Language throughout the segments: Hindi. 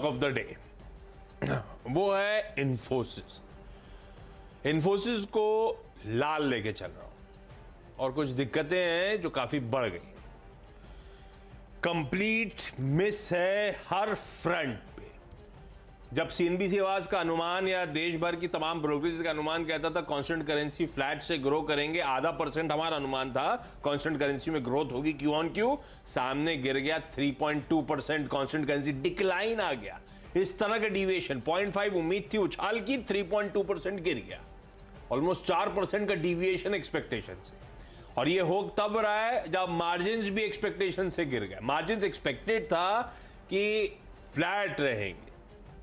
ऑफ द डे वो है इन्फोसिस। इन्फोसिस को लाल लेके चल रहा हूं और कुछ दिक्कतें हैं जो काफी बढ़ गई। कंप्लीट मिस है हर फ्रंट पे। जब सीएनबीसी आवाज का अनुमान या देश भर की तमाम ब्रोकरेज का अनुमान कहता था कांस्टेंट करेंसी फ्लैट से ग्रो करेंगे, 0.5% हमारा अनुमान था कांस्टेंट करेंसी में ग्रोथ होगी क्यू ऑन क्यू, सामने गिर गया 3.2% कांस्टेंट करेंसी डिक्लाइन आ गया। इस तरह का डिविएशन 0.5 उम्मीद थी उछाल की, 3.2% गिर गया। ऑलमोस्ट 4% का डिविएशन एक्सपेक्टेशन से, और ये हो तब रहा है जब मार्जिन्स भी एक्सपेक्टेशन से गिर गए। मार्जिन्स एक्सपेक्टेड था कि फ्लैट रहेंगे,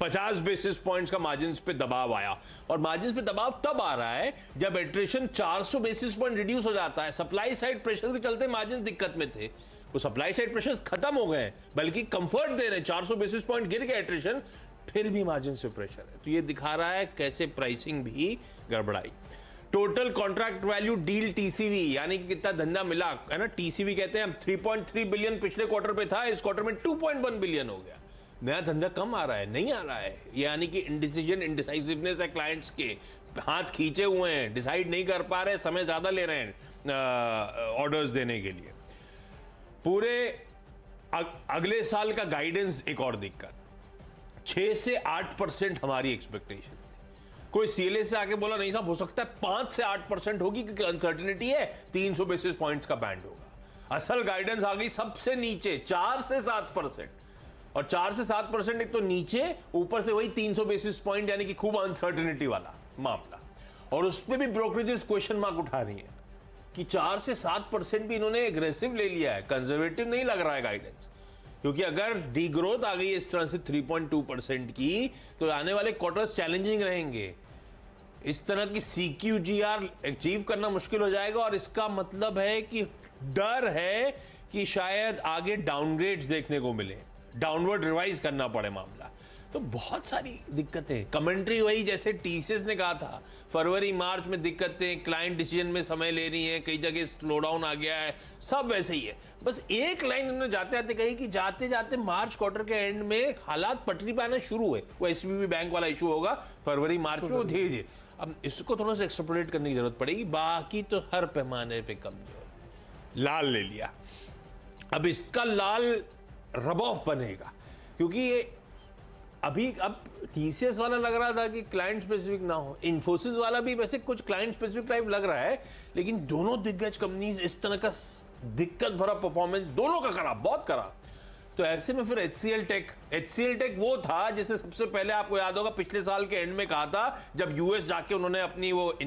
50 बेसिस पॉइंट्स का मार्जिन्स पे दबाव आया, और मार्जिन्स पे दबाव तब आ रहा है जब एट्रिशन 400 बेसिस पॉइंट रिड्यूस हो जाता है। सप्लाई साइड प्रेशर के चलते मार्जिन दिक्कत में थे, वो सप्लाई साइड प्रेशर्स खत्म हो गए, बल्कि कंफर्ट दे रहे हैं। 400 बेसिस पॉइंट गिर गया एट्रिशन, फिर भी मार्जिन पे प्रेशर है। तो ये दिखा रहा है कैसे प्राइसिंग भी गड़बड़ाई। Total contract value deal TCV, यानी कि कितना धंधा मिला है ना, टीसीवी कहते हैं हम। 3.3 बिलियन पिछले क्वार्टर पे था, इस क्वार्टर में 2.1 बिलियन हो गया। नया धंधा कम आ रहा है, नहीं आ रहा है, यानी कि इंडिसीजन इंडिसाइसिवनेस है क्लाइंट्स के, हाथ खींचे हुए हैं, डिसाइड नहीं कर पा रहे, समय ज्यादा ले रहे हैं ऑर्डर्स देने के लिए। पूरे अगले साल का गाइडेंस एक और दिक्कत, 6 से 8% हमारी एक्सपेक्टेशन थी। कोई सीएलए से आके बोला नहीं साहब हो सकता है 5 से 8% होगी क्योंकि अनसर्टेनिटी है, 300 बेसिस पॉइंट्स का बैंड होगा। असल गाइडेंस आ गई सबसे नीचे 4 से 7%, और 4 से 7% एक तो नीचे, ऊपर से वही 300 बेसिस पॉइंट, यानी कि खूब अनसर्टेनिटी वाला मामला। और उस पर भी ब्रोकरेजेस क्वेश्चन मार्क उठा रही है कि 4 से 7% भी इन्होंने एग्रेसिव ले लिया है, कंजर्वेटिव नहीं लग रहा है गाइडेंस। क्योंकि अगर डी ग्रोथ आ गई इस तरह से 3.2% की, तो आने वाले क्वार्टर्स चैलेंजिंग रहेंगे। इस तरह की CQGR अचीव करना मुश्किल हो जाएगा, और इसका मतलब है कि डर है कि शायद आगे डाउनग्रेड्स देखने को मिले, डाउनवर्ड रिवाइज करना पड़े मामला। तो बहुत सारी दिक्कतें, कमेंट्री वही जैसे टीसीएस ने कहा था, फरवरी मार्च में दिक्कतें, क्लाइंट डिसीजन में समय ले रही हैं, कई जगह स्लो डाउन आ गया है, सब वैसे ही है। बस एक लाइन उन्होंने जाते जाते कही कि जाते जाते मार्च क्वार्टर के एंड में हालात पटरी पे आना शुरू हुए। वो SVB बैंक वाला इशू होगा फरवरी मार्च में, वो धीरे धीरे। अब इसको थोड़ा सा एक्सट्रापोलेट करने की जरूरत पड़ेगी, बाकी तो हर पैमाने पे कमजोर। लाल ले लिया, अब इसका लाल रब ऑफ बनेगा, क्योंकि ये अभी अब टीसीएस वाला लग रहा था कि क्लाइंट स्पेसिफिक ना हो, इन्फोसिस वाला भी वैसे कुछ क्लाइंट स्पेसिफिक टाइप लग रहा है, लेकिन दोनों दिग्गज कंपनीज इस तरह का दिक्कत भरा परफॉर्मेंस दोनों का खराब, बहुत खराब। तो ऐसे में फिर HCL टेक वो था जिसे सबसे पहले आपको याद होगा पिछले साल के एंड में कहा था, जब यूएस जाके उन्होंने अपनी वो